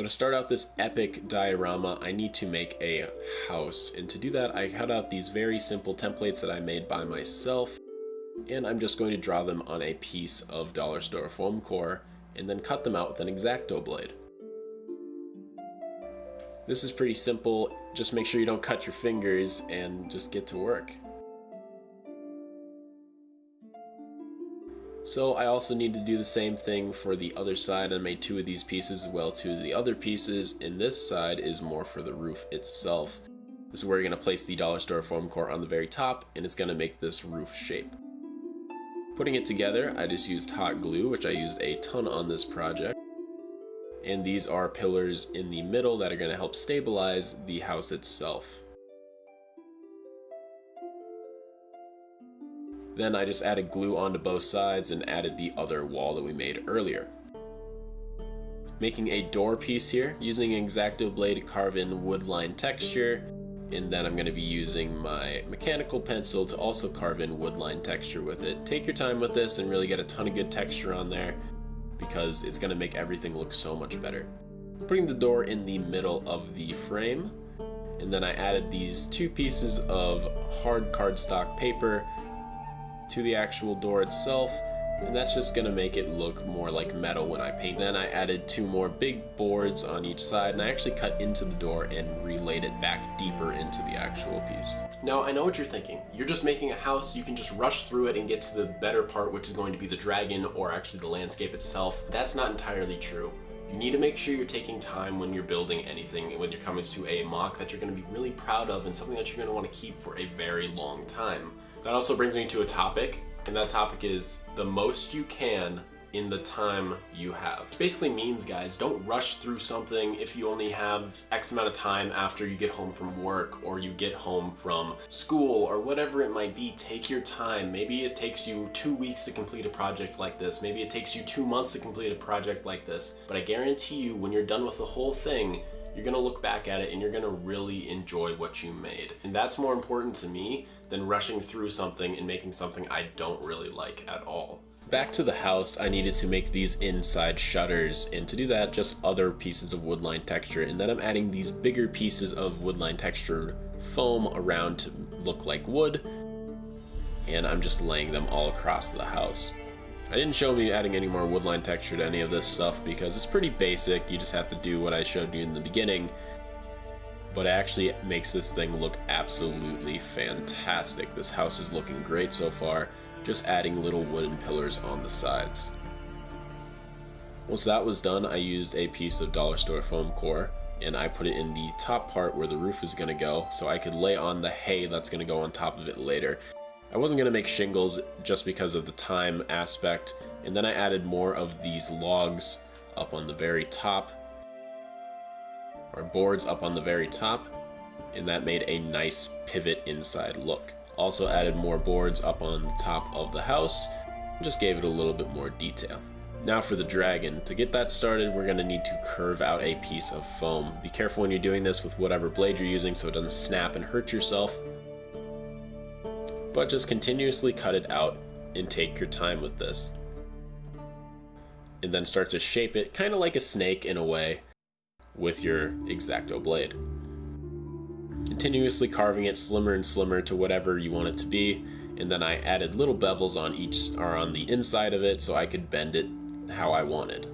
So to start out this epic diorama, I need to make a house. And to do that, I cut out these very simple templates that I made by myself. And I'm just going to draw them on a piece of dollar store foam core and then cut them out with an X-Acto blade. This is pretty simple. Just make sure you don't cut your fingers and just get to work. So I also need to do the same thing for the other side. I made 2 of these pieces as well, 2 of the other pieces, and this side is more for the roof itself. This is where you're going to place the dollar store foam core on the very top, and it's going to make this roof shape. Putting it together, I just used hot glue, which I used a ton on this project. And these are pillars in the middle that are going to help stabilize the house itself. Then I just added glue onto both sides and added the other wall that we made earlier. Making a door piece here, using an X-Acto blade to carve in wood line texture, and then I'm going to be using my mechanical pencil to also carve in wood line texture with it. Take your time with this and really get a ton of good texture on there, because it's going to make everything look so much better. Putting the door in the middle of the frame, and then I added these 2 pieces of hard cardstock paper to the actual door itself, and that's just going to make it look more like metal when I paint. Then I added 2 more big boards on each side, and I actually cut into the door and relayed it back deeper into the actual piece. Now I know what you're thinking. You're just making a house, you can just rush through it and get to the better part, which is going to be the dragon or actually the landscape itself. That's not entirely true. You need to make sure you're taking time when you're building anything, when you're coming to a mock that you're going to be really proud of and something that you're going to want to keep for a very long time. That also brings me to a topic, and that topic is the most you can in the time you have. Which basically means, guys, don't rush through something if you only have X amount of time after you get home from work or you get home from school or whatever it might be. Take your time. Maybe it takes you 2 weeks to complete a project like this. Maybe it takes you 2 months to complete a project like this. But I guarantee you, when you're done with the whole thing, you're gonna look back at it and you're gonna really enjoy what you made. And that's more important to me than rushing through something and making something I don't really like at all. Back to the house, I needed to make these inside shutters, and to do that, just other pieces of wood line texture, and then I'm adding these bigger pieces of wood line textured foam around to look like wood, and I'm just laying them all across the house. I didn't show me adding any more wood line texture to any of this stuff because it's pretty basic. You just have to do what I showed you in the beginning, but it actually makes this thing look absolutely fantastic. This house is looking great so far, just adding little wooden pillars on the sides. Once that was done, I used a piece of dollar store foam core and I put it in the top part where the roof is going to go so I could lay on the hay that's going to go on top of it later. I wasn't going to make shingles just because of the time aspect, and then I added more of these logs up on the very top, or boards up on the very top, and that made a nice pivot inside look. Also added more boards up on the top of the house, and just gave it a little bit more detail. Now for the dragon. To get that started, we're going to need to curve out a piece of foam. Be careful when you're doing this with whatever blade you're using so it doesn't snap and hurt yourself. But just continuously cut it out and take your time with this. And then start to shape it kind of like a snake in a way with your X-Acto blade. Continuously carving it slimmer and slimmer to whatever you want it to be, and then I added little bevels on each or on the inside of it so I could bend it how I wanted.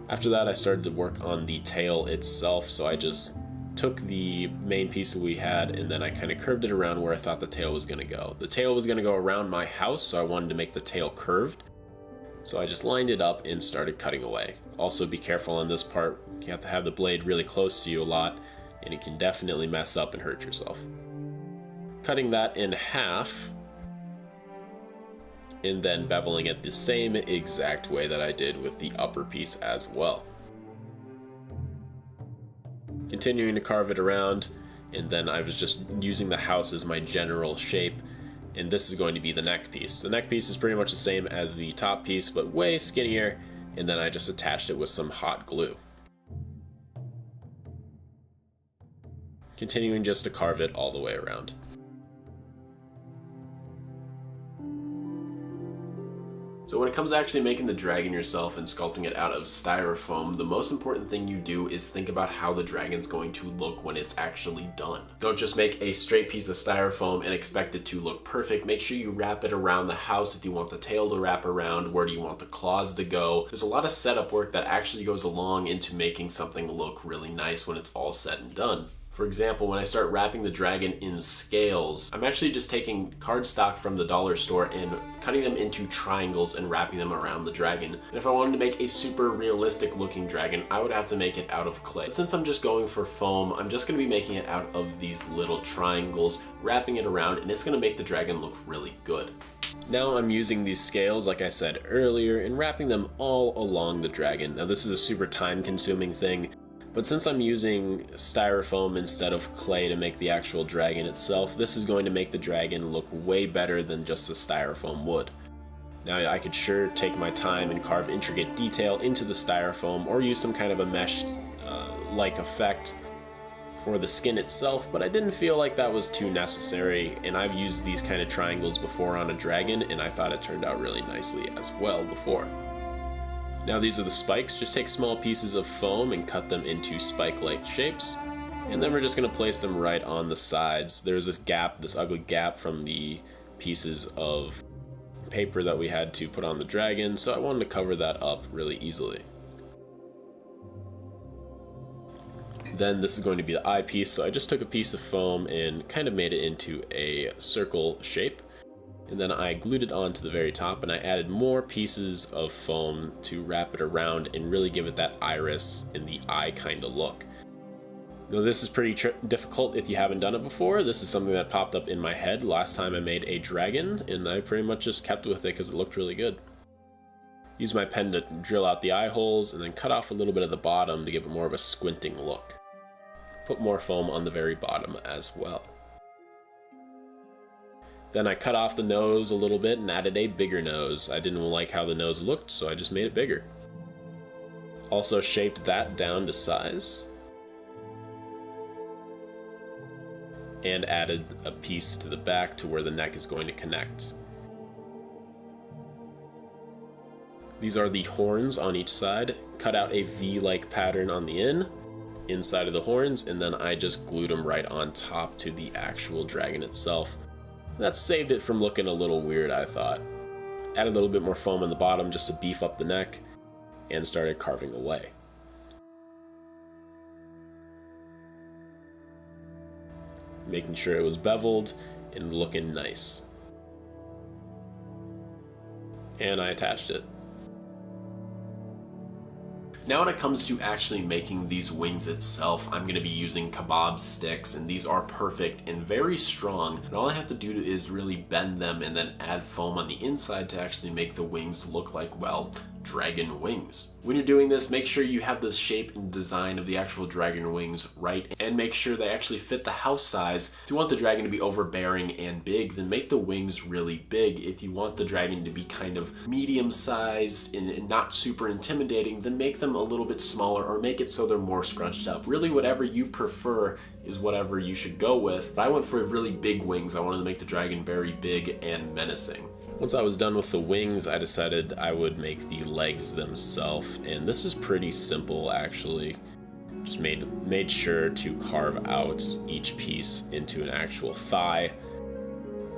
After that, I started to work on the tail itself, so I just took the main piece that we had and then I kind of curved it around where I thought the tail was going to go. The tail was going to go around my house, so I wanted to make the tail curved. So I just lined it up and started cutting away. Also be careful on this part. You have to have the blade really close to you a lot, and it can definitely mess up and hurt yourself. Cutting that in half, and then beveling it the same exact way that I did with the upper piece as well. Continuing to carve it around, and then I was just using the house as my general shape, and this is going to be the neck piece. The neck piece is pretty much the same as the top piece, but way skinnier, and then I just attached it with some hot glue. Continuing just to carve it all the way around. So when it comes to actually making the dragon yourself and sculpting it out of styrofoam, the most important thing you do is think about how the dragon's going to look when it's actually done. Don't just make a straight piece of styrofoam and expect it to look perfect. Make sure you wrap it around the house. If you want the tail to wrap around, where do you want the claws to go? There's a lot of setup work that actually goes along into making something look really nice when it's all said and done. For example, when I start wrapping the dragon in scales, I'm actually just taking cardstock from the dollar store and cutting them into triangles and wrapping them around the dragon. And if I wanted to make a super realistic looking dragon, I would have to make it out of clay. But since I'm just going for foam, I'm just going to be making it out of these little triangles, wrapping it around, and it's going to make the dragon look really good. Now I'm using these scales, like I said earlier, and wrapping them all along the dragon. Now this is a super time-consuming thing, but since I'm using styrofoam instead of clay to make the actual dragon itself, this is going to make the dragon look way better than just the styrofoam would. Now I could sure take my time and carve intricate detail into the styrofoam or use some kind of a mesh-like effect for the skin itself, but I didn't feel like that was too necessary, and I've used these kind of triangles before on a dragon, and I thought it turned out really nicely as well before. Now these are the spikes. Just take small pieces of foam and cut them into spike-like shapes, and then we're just going to place them right on the sides. There's this gap, this ugly gap from the pieces of paper that we had to put on the dragon, so I wanted to cover that up really easily. Then this is going to be the eyepiece, so I just took a piece of foam and kind of made it into a circle shape. And then I glued it onto the very top, and I added more pieces of foam to wrap it around and really give it that iris and the eye kind of look. Now this is pretty difficult if you haven't done it before. This is something that popped up in my head last time I made a dragon, and I pretty much just kept with it because it looked really good. Use my pen to drill out the eye holes and then cut off a little bit of the bottom to give it more of a squinting look. Put more foam on the very bottom as well. Then I cut off the nose a little bit and added a bigger nose. I didn't like how the nose looked, so I just made it bigger. Also shaped that down to size. And added a piece to the back to where the neck is going to connect. These are the horns on each side. Cut out a V-like pattern on the inside of the horns, and then I just glued them right on top to the actual dragon itself. That saved it from looking a little weird, I thought. Added a little bit more foam on the bottom just to beef up the neck, and started carving away. Making sure it was beveled and looking nice. And I attached it. Now when it comes to actually making these wings itself, I'm going to be using kebab sticks, and these are perfect and very strong, and all I have to do is really bend them and then add foam on the inside to actually make the wings look like, well, dragon wings. When you're doing this, make sure you have the shape and design of the actual dragon wings right, and make sure they actually fit the house size. If you want the dragon to be overbearing and big, then make the wings really big. If you want the dragon to be kind of medium sized and not super intimidating, then make them a little bit smaller or make it so they're more scrunched up. Really, whatever you prefer is whatever you should go with. But I went for really big wings. I wanted to make the dragon very big and menacing. Once I was done with the wings, I decided I would make the legs themselves, and this is pretty simple actually. Just made sure to carve out each piece into an actual thigh,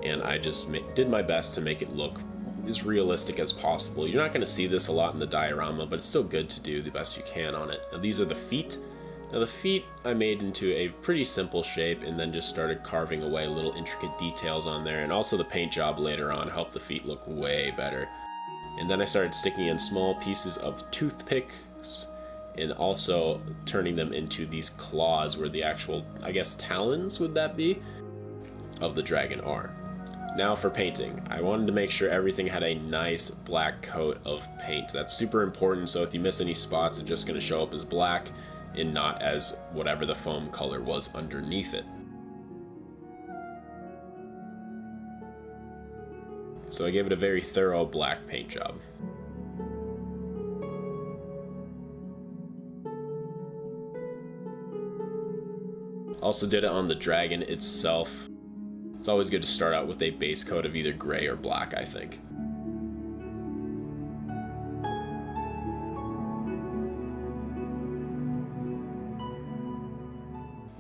and I just did my best to make it look as realistic as possible. You're not going to see this a lot in the diorama, but it's still good to do the best you can on it. Now these are the feet. Now the feet I made into a pretty simple shape and then just started carving away little intricate details on there, and also the paint job later on helped the feet look way better. And then I started sticking in small pieces of toothpicks and also turning them into these claws where the actual, I guess, talons would that be, of the dragon are. Now for painting, I wanted to make sure everything had a nice black coat of paint. That's super important, so if you miss any spots, it's just going to show up as black and not as whatever the foam color was underneath it. So I gave it a very thorough black paint job. Also did it on the dragon itself. It's always good to start out with a base coat of either gray or black, I think.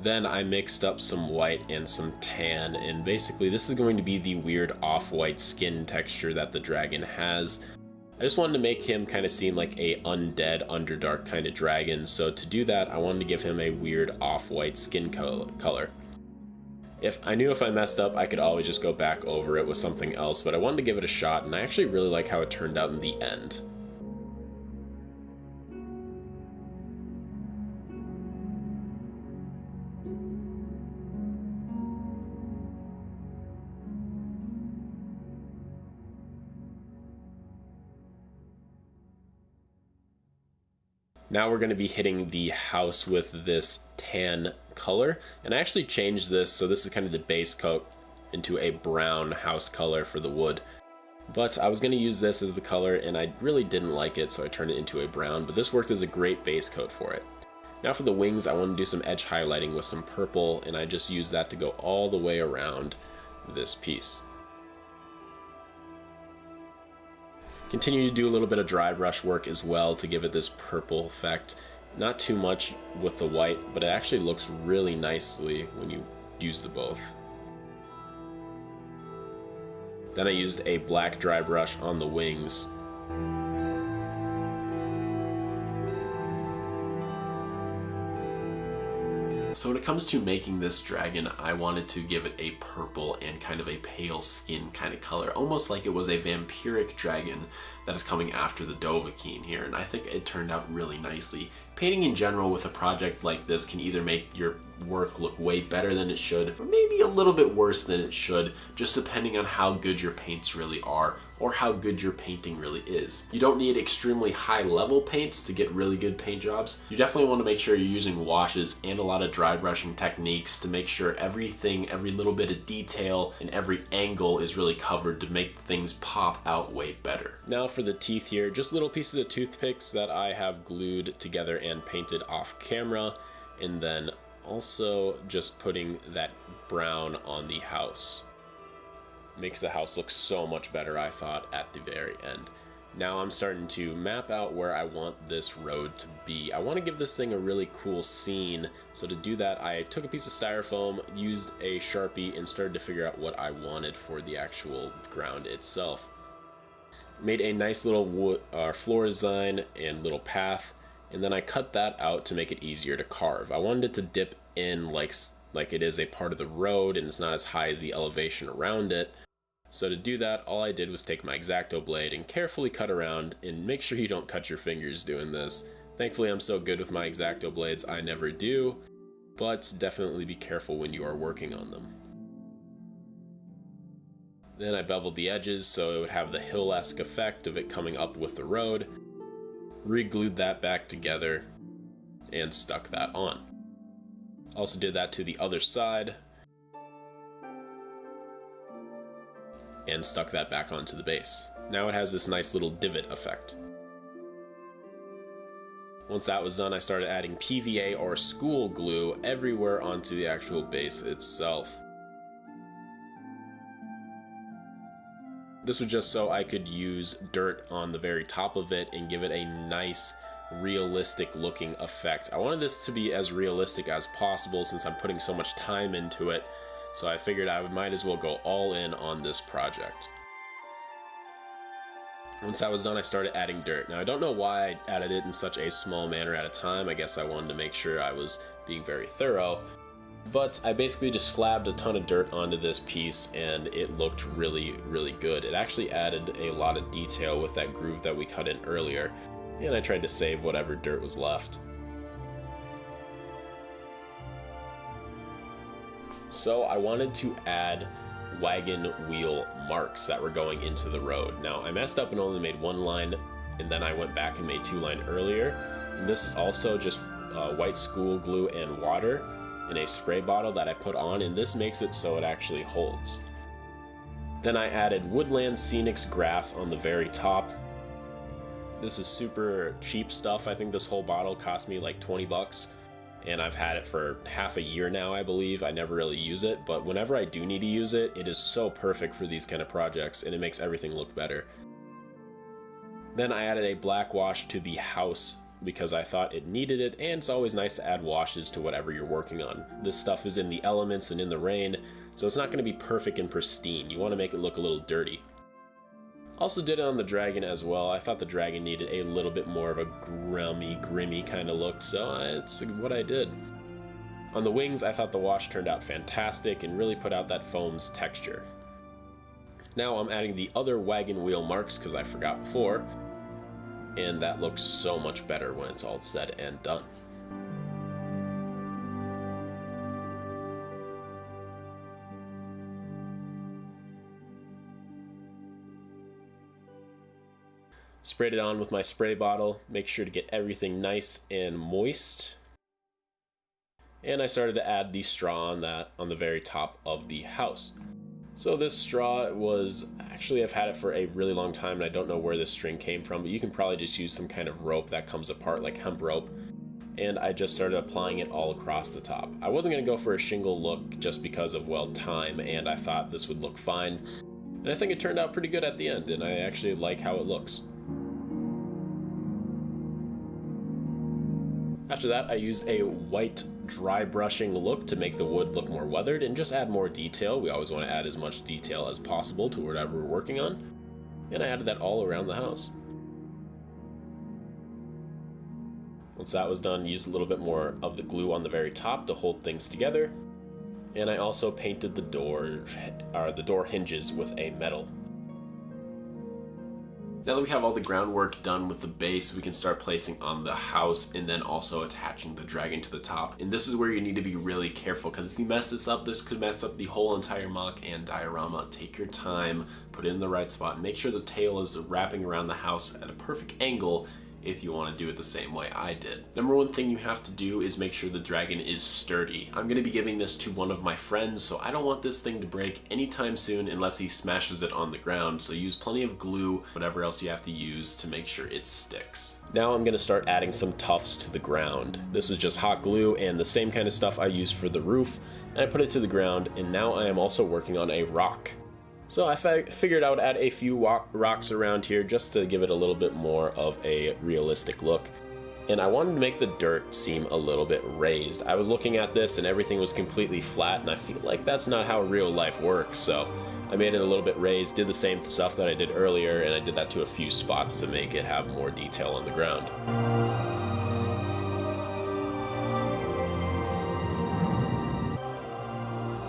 Then I mixed up some white and some tan, and basically this is going to be the weird off-white skin texture that the dragon has. I just wanted to make him kind of seem like a undead, underdark kind of dragon, so to do that I wanted to give him a weird off-white skin color. If I messed up, I could always just go back over it with something else, but I wanted to give it a shot, and I actually really like how it turned out in the end. Now we're going to be hitting the house with this tan color, and I actually changed this, so this is kind of the base coat, into a brown house color for the wood. But I was going to use this as the color, and I really didn't like it, so I turned it into a brown, but this worked as a great base coat for it. Now for the wings, I want to do some edge highlighting with some purple, and I just used that to go all the way around this piece. Continue to do a little bit of dry brush work as well to give it this purple effect. Not too much with the white, but it actually looks really nicely when you use the both. Then I used a black dry brush on the wings. So when it comes to making this dragon, I wanted to give it a purple and kind of a pale skin kind of color, almost like it was a vampiric dragon that is coming after the Dovahkiin here, and I think it turned out really nicely. Painting in general with a project like this can either make your work look way better than it should, or maybe a little bit worse than it should, just depending on how good your paints really are, or how good your painting really is. You don't need extremely high level paints to get really good paint jobs. You definitely want to make sure you're using washes and a lot of dry brushing techniques to make sure everything, every little bit of detail and every angle is really covered to make things pop out way better. Now for the teeth here, just little pieces of toothpicks that I have glued together and painted off camera, and then also just putting that brown on the house. Makes the house look so much better, I thought, at the very end. Now I'm starting to map out where I want this road to be. I want to give this thing a really cool scene, so to do that I took a piece of styrofoam, used a Sharpie, and started to figure out what I wanted for the actual ground itself. Made a nice little wood, floor design and little path, and then I cut that out to make it easier to carve. I wanted it to dip in like it is a part of the road and it's not as high as the elevation around it. So to do that, all I did was take my X-Acto blade and carefully cut around, and make sure you don't cut your fingers doing this. Thankfully I'm so good with my X-Acto blades I never do, but definitely be careful when you are working on them. Then I beveled the edges so it would have the hill-esque effect of it coming up with the road. Re-glued that back together and stuck that on. Also did that to the other side and stuck that back onto the base. Now it has this nice little divot effect. Once that was done, I started adding PVA or school glue everywhere onto the actual base itself. This was just so I could use dirt on the very top of it and give it a nice, realistic looking effect. I wanted this to be as realistic as possible since I'm putting so much time into it, so I figured I might as well go all in on this project. Once that was done, I started adding dirt. Now I don't know why I added it in such a small manner at a time. I guess I wanted to make sure I was being very thorough. But I basically just slabbed a ton of dirt onto this piece and it looked really, really good. It actually added a lot of detail with that groove that we cut in earlier, and I tried to save whatever dirt was left. So I wanted to add wagon wheel marks that were going into the road. Now I messed up and only made one line, and then I went back and made two lines earlier. And this is also just white school glue and water in a spray bottle that I put on, and this makes it so it actually holds. Then I added Woodland Scenics grass on the very top. This is super cheap stuff. I think this whole bottle cost me like 20 bucks, and I've had it for half a year now, I believe. I never really use it, but whenever I do need to use it, it is so perfect for these kind of projects, and it makes everything look better. Then I added a black wash to the house because I thought it needed it, and it's always nice to add washes to whatever you're working on. This stuff is in the elements and in the rain, so it's not going to be perfect and pristine. You want to make it look a little dirty. Also did it on the dragon as well. I thought the dragon needed a little bit more of a grimy kind of look, so it's what I did. On the wings, I thought the wash turned out fantastic and really put out that foam's texture. Now I'm adding the other wagon wheel marks because I forgot before, and that looks so much better when it's all said and done. Sprayed it on with my spray bottle, make sure to get everything nice and moist. And I started to add the straw on the very top of the house. So this straw was, actually I've had it for a really long time and I don't know where this string came from, but you can probably just use some kind of rope that comes apart like hemp rope. And I just started applying it all across the top. I wasn't going to go for a shingle look just because of, well, time, and I thought this would look fine. And I think it turned out pretty good at the end, and I actually like how it looks. After that, I used a white dry brushing look to make the wood look more weathered and just add more detail. We always want to add as much detail as possible to whatever we're working on. And I added that all around the house. Once that was done, used a little bit more of the glue on the very top to hold things together. And I also painted the door hinges with a metal. Now that we have all the groundwork done with the base, we can start placing on the house and then also attaching the dragon to the top. And this is where you need to be really careful, because if you mess this up, this could mess up the whole entire MOC and diorama. Take your time, put it in the right spot, and make sure the tail is wrapping around the house at a perfect angle if you want to do it the same way I did. Number one thing you have to do is make sure the dragon is sturdy. I'm going to be giving this to one of my friends, so I don't want this thing to break anytime soon unless he smashes it on the ground, so use plenty of glue, whatever else you have to use to make sure it sticks. Now I'm going to start adding some tufts to the ground. This is just hot glue and the same kind of stuff I used for the roof, and I put it to the ground, and now I am also working on a rock. So I figured I would add a few rocks around here just to give it a little bit more of a realistic look. And I wanted to make the dirt seem a little bit raised. I was looking at this and everything was completely flat, and I feel like that's not how real life works. So I made it a little bit raised, did the same stuff that I did earlier, and I did that to a few spots to make it have more detail on the ground.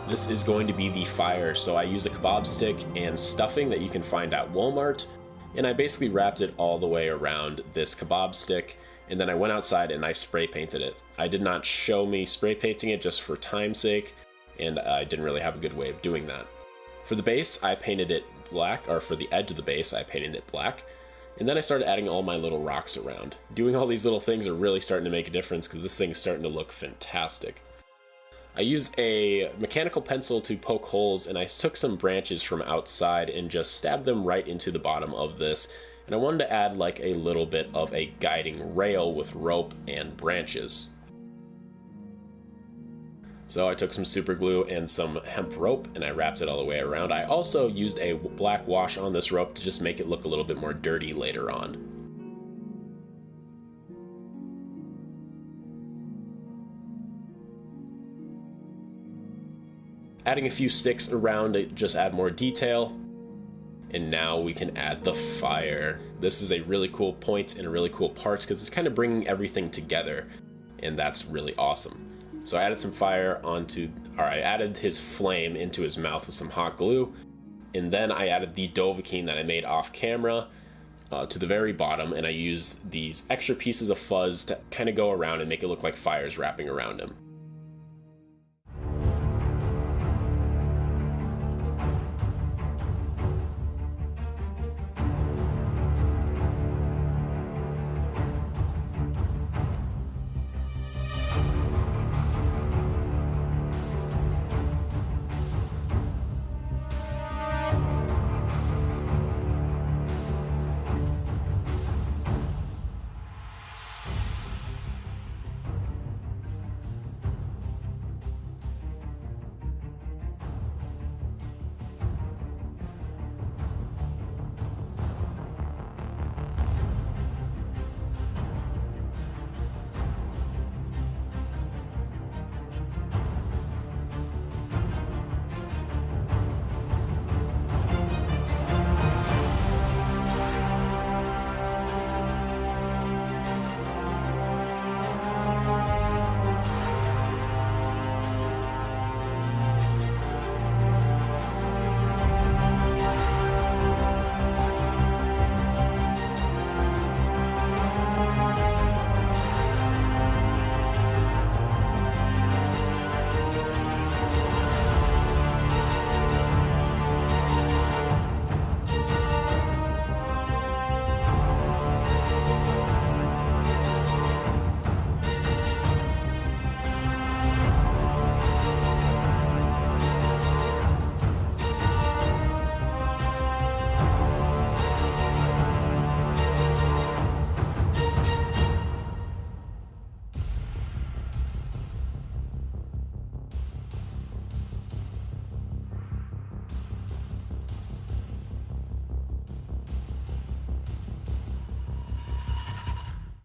This is going to be the fire, so I use a kebab stick and stuffing that you can find at Walmart, and I basically wrapped it all the way around this kebab stick, and then I went outside and I spray painted it. I did not show me spray painting it just for time's sake, and I didn't really have a good way of doing that. For the base, I painted it black, or for the edge of the base, I painted it black, and then I started adding all my little rocks around. Doing all these little things are really starting to make a difference because this thing's starting to look fantastic. I used a mechanical pencil to poke holes, and I took some branches from outside and just stabbed them right into the bottom of this, and I wanted to add like a little bit of a guiding rail with rope and branches. So I took some super glue and some hemp rope and I wrapped it all the way around. I also used a black wash on this rope to just make it look a little bit more dirty later on. Adding a few sticks around to just add more detail. And now we can add the fire. This is a really cool point and a really cool part because it's kind of bringing everything together, and that's really awesome. So I added some fire I added his flame into his mouth with some hot glue, and then I added the Dovahkiin that I made off camera to the very bottom, and I used these extra pieces of fuzz to kind of go around and make it look like fire's wrapping around him.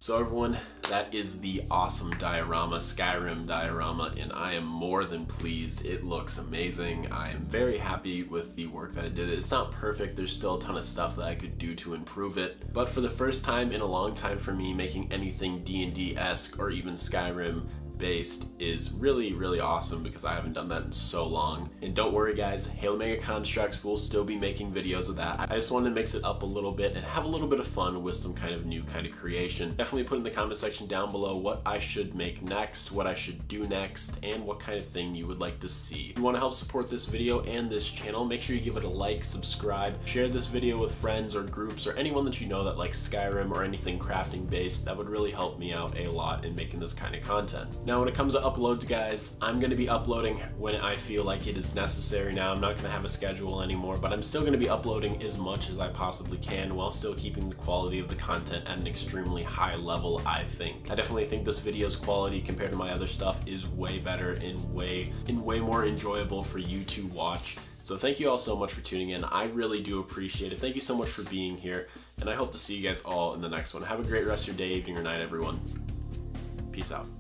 So everyone, that is the awesome diorama, Skyrim diorama, and I am more than pleased. It looks amazing. I am very happy with the work that I did. It's not perfect, there's still a ton of stuff that I could do to improve it, but for the first time in a long time for me, making anything D&D-esque or even Skyrim based is really awesome because I haven't done that in so long. And don't worry guys, Halo Mega Constructs will still be making videos of that. I just wanted to mix it up a little bit and have a little bit of fun with some kind of new kind of creation. Definitely put in the comment section down below what I should make next, what I should do next, and what kind of thing you would like to see. If you want to help support this video and this channel, make sure you give it a like, subscribe, share this video with friends or groups or anyone that you know that likes Skyrim or anything crafting based. That would really help me out a lot in making this kind of content. Now when it comes to uploads guys, I'm going to be uploading when I feel like it is necessary now. I'm not going to have a schedule anymore, but I'm still going to be uploading as much as I possibly can while still keeping the quality of the content at an extremely high level, I think. I definitely think this video's quality compared to my other stuff is way better and way more enjoyable for you to watch. So thank you all so much for tuning in. I really do appreciate it. Thank you so much for being here, and I hope to see you guys all in the next one. Have a great rest of your day, evening, or night, everyone. Peace out.